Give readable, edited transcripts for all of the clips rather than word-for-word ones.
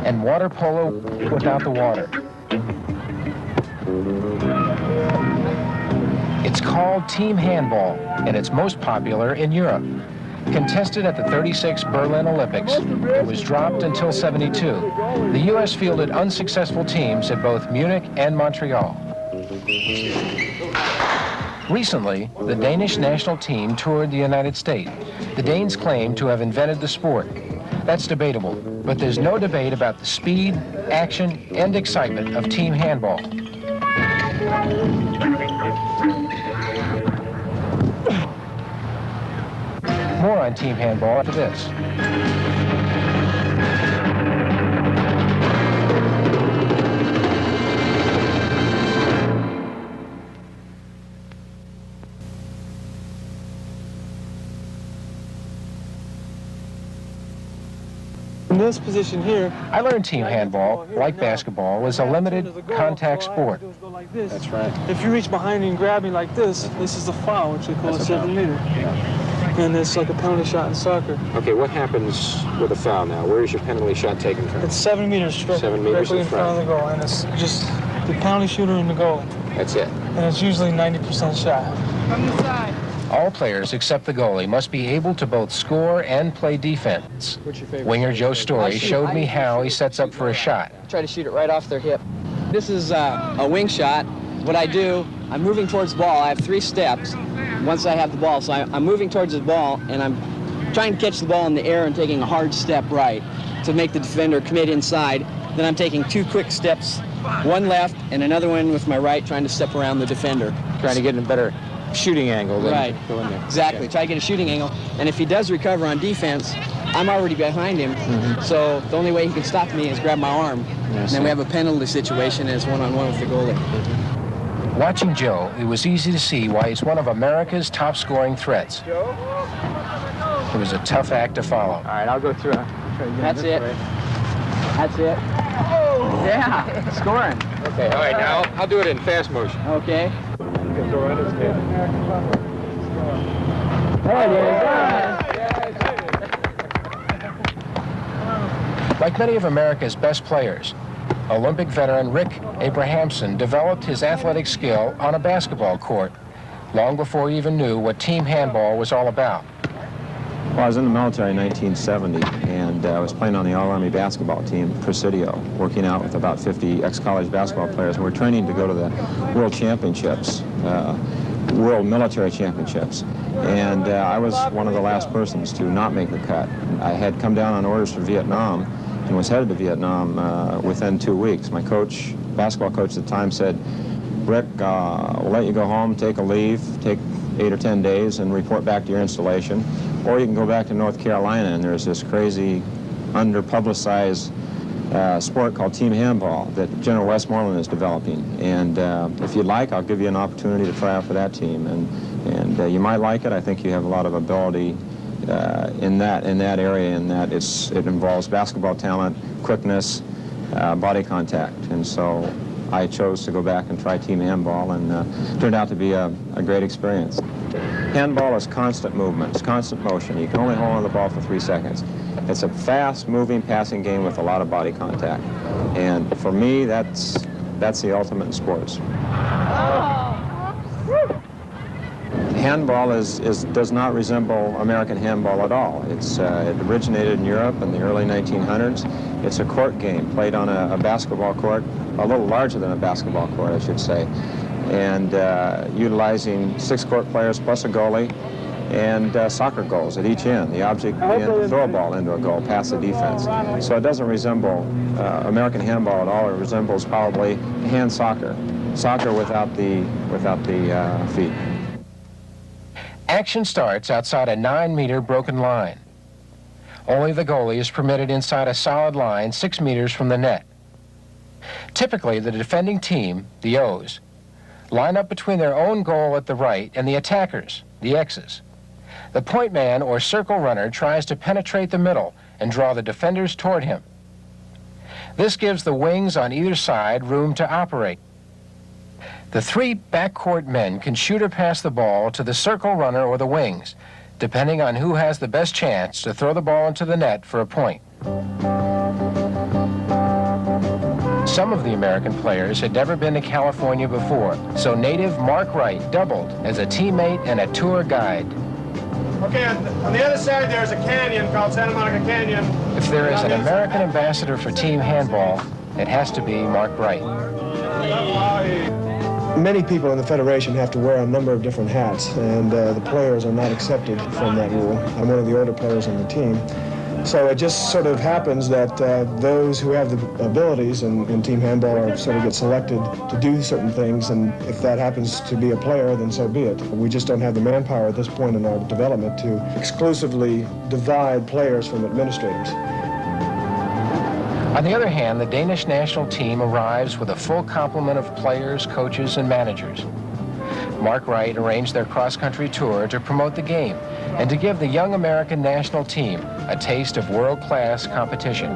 and water polo without the water. It's called team handball, and it's most popular in Europe. Contested at the 36 Berlin Olympics, it was dropped until '72. The U.S. fielded unsuccessful teams at both Munich and Montreal. Recently, the Danish national team toured the United States. The Danes claim to have invented the sport. That's debatable, but there's no debate about the speed, action, and excitement of team handball. More on team handball after this. In this position here, I learned team handball, like basketball, was a limited contact sport. That's right. If you reach behind me and grab me like this is the foul, which we call a 7 meter. Yeah. And it's like a penalty shot in soccer. Okay, what happens with a foul now? Where is your penalty shot taken from? It's 7 meters straight. 7 meters directly in front of the goal, and it's just the penalty shooter in the goal. That's it. And it's usually 90% shot. From the side. All players except the goalie must be able to both score and play defense. Winger Joe Story showed me how he sets up for a shot. Try to shoot it right off their hip. This is a wing shot. What I do, I'm moving towards the ball. I have 3 steps once I have the ball. So I'm moving towards the ball, and I'm trying to catch the ball in the air and taking a hard step right to make the defender commit inside. Then I'm taking 2 quick steps, one left and another one with my right, trying to step around the defender. Trying to get in a better shooting angle than right. Go in there. Exactly. Okay. Try to get a shooting angle. And if he does recover on defense, I'm already behind him. So the only way he can stop me is grab my arm. And then we have a penalty situation, and it's one-on-one with the goalie. Watching Joe, it was easy to see why he's one of America's top-scoring threats. It was a tough act to follow. All right, I'll go through. That's it. That's it. Oh. Yeah, scoring. Okay, all right, now I'll do it in fast motion. Okay. Like many of America's best players, Olympic veteran Rick Abrahamson developed his athletic skill on a basketball court long before he even knew what team handball was all about. Well, I was in the military in 1970, and I was playing on the All-Army basketball team, Presidio, working out with about 50 ex-college basketball players, and we're training to go to the World Championships, World Military Championships. And I was one of the last persons to not make the cut. I had come down on orders for Vietnam and was headed to Vietnam within 2 weeks. My coach, basketball coach at the time, said, Rick, we'll let you go home, take a leave, take 8 or 10 days and report back to your installation. Or you can go back to North Carolina, and there's this crazy, under-publicized sport called team handball that General Westmoreland is developing. And if you'd like, I'll give you an opportunity to try out for that team. And you might like it. I think you have a lot of ability in that area, in that it involves basketball talent, quickness, body contact. And so I chose to go back and try team handball, and turned out to be a great experience. Handball is constant movement, it's constant motion. You can only hold on the ball for 3 seconds. It's a fast-moving passing game with a lot of body contact. And for me, that's the ultimate in sports. Handball does not resemble American handball at all. It originated in Europe in the early 1900s. It's a court game played on a basketball court, a little larger than a basketball court, I should say, and utilizing 6 court players plus a goalie and soccer goals at each end. The object being to throw a ball into a goal past the defense. So it doesn't resemble American handball at all. It resembles probably hand soccer without the feet. Action starts outside a 9-meter broken line. Only the goalie is permitted inside a solid line 6 meters from the net. Typically, the defending team, the O's, line up between their own goal at the right and the attackers, the X's. The point man or circle runner tries to penetrate the middle and draw the defenders toward him. This gives the wings on either side room to operate. The 3 backcourt men can shoot or pass the ball to the circle runner or the wings, depending on who has the best chance to throw the ball into the net for a point. Some of the American players had never been to California before, so native Mark Wright doubled as a teammate and a tour guide. Okay, on the other side there's a canyon called Santa Monica Canyon. If there is an American ambassador for team handball, it has to be Mark Wright. Many people in the Federation have to wear a number of different hats, and the players are not accepted from that rule. I'm one of the older players on the team. So it just sort of happens that those who have the abilities in team handball are sort of get selected to do certain things, and if that happens to be a player, then so be it. We just don't have the manpower at this point in our development to exclusively divide players from administrators. On the other hand, the Danish national team arrives with a full complement of players, coaches, and managers. Mark Wright arranged their cross-country tour to promote the game and to give the young American national team a taste of world-class competition.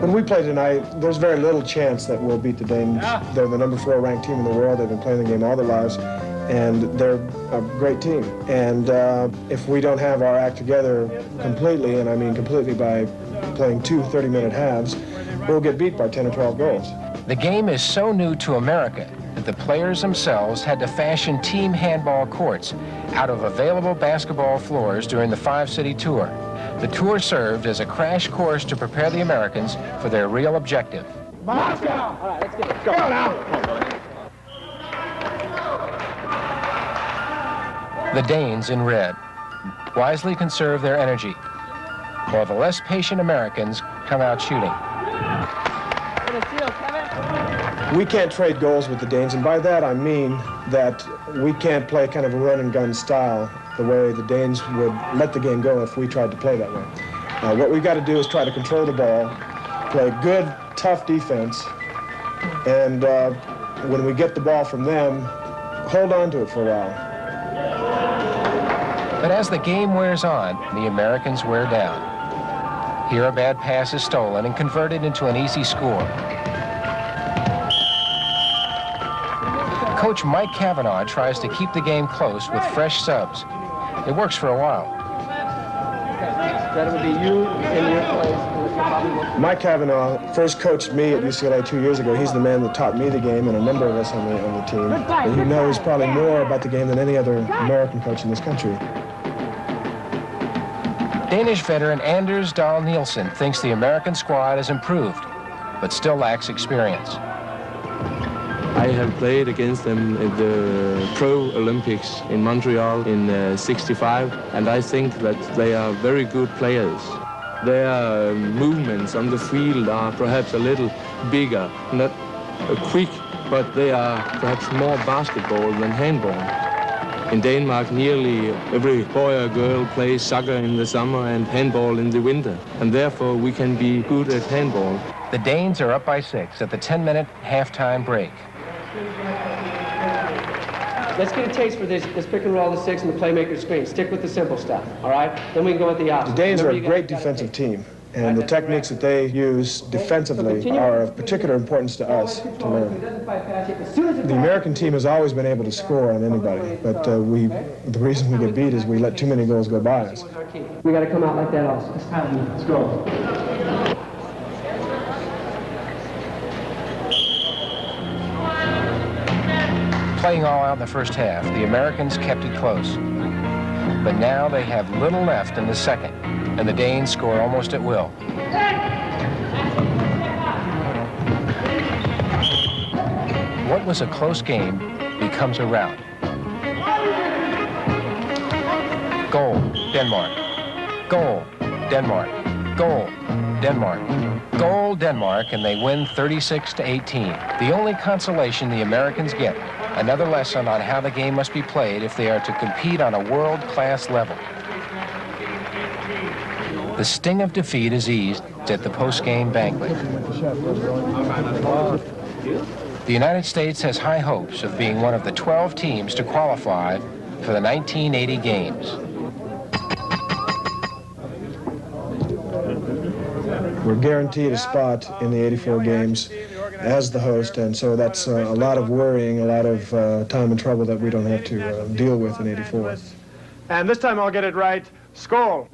When we play tonight, there's very little chance that we'll beat the Danes. They're the number 4 ranked team in the world. They've been playing the game all their lives, and they're a great team. And if we don't have our act together completely, and I mean completely by playing 2 30-minute halves, we'll get beat by 10 or 12 goals. The game is so new to America that the players themselves had to fashion team handball courts out of available basketball floors during the 5-city tour. The tour served as a crash course to prepare the Americans for their real objective. Let's go. All right, let's get it. Go now. The Danes in red wisely conserve their energy, while the less patient Americans come out shooting. We can't trade goals with the Danes, and by that I mean that we can't play kind of a run-and-gun style the way the Danes would let the game go if we tried to play that way. What we've got to do is try to control the ball, play good, tough defense, and when we get the ball from them, hold on to it for a while. But as the game wears on, the Americans wear down. Here a bad pass is stolen and converted into an easy score. Coach Mike Cavanaugh tries to keep the game close with fresh subs. It works for a while. That would be you in your place. Mike Cavanaugh first coached me at UCLA 2 years ago. He's the man that taught me the game and a number of us on the team. And he knows probably more about the game than any other American coach in this country. Danish veteran Anders Dahl Nielsen thinks the American squad has improved, but still lacks experience. I have played against them at the Pro Olympics in Montreal in '65, and I think that they are very good players. Their movements on the field are perhaps a little bigger, not quick, but they are perhaps more basketball than handball. In Denmark, nearly every boy or girl plays soccer in the summer and handball in the winter, and therefore we can be good at handball. The Danes are up by 6 at the 10-minute halftime break. Let's get a taste for this pick and roll, the 6 and the playmaker screen. Stick with the simple stuff, all right? Then we can go with the opposite. The Danes are a great defensive team, and the techniques that they use defensively are of particular importance to us to learn. The American team has always been able to score on anybody, but the reason we get beat is we let too many goals go by us. We got to come out like that also. Let's go. Playing all out in the first half, the Americans kept it close. But now they have little left in the second, and the Danes score almost at will. What was a close game becomes a rout. Goal, Denmark. Goal, Denmark. Goal, Denmark. Goal, Denmark, and they win 36-18. The only consolation the Americans get, another lesson on how the game must be played if they are to compete on a world-class level. The sting of defeat is eased at the post-game banquet. The United States has high hopes of being one of the 12 teams to qualify for the 1980 Games. We're guaranteed a spot in the 84 games as the host, and so that's a lot of worrying, a lot of time and trouble that we don't have to deal with in 84. And this time I'll get it right. Skål!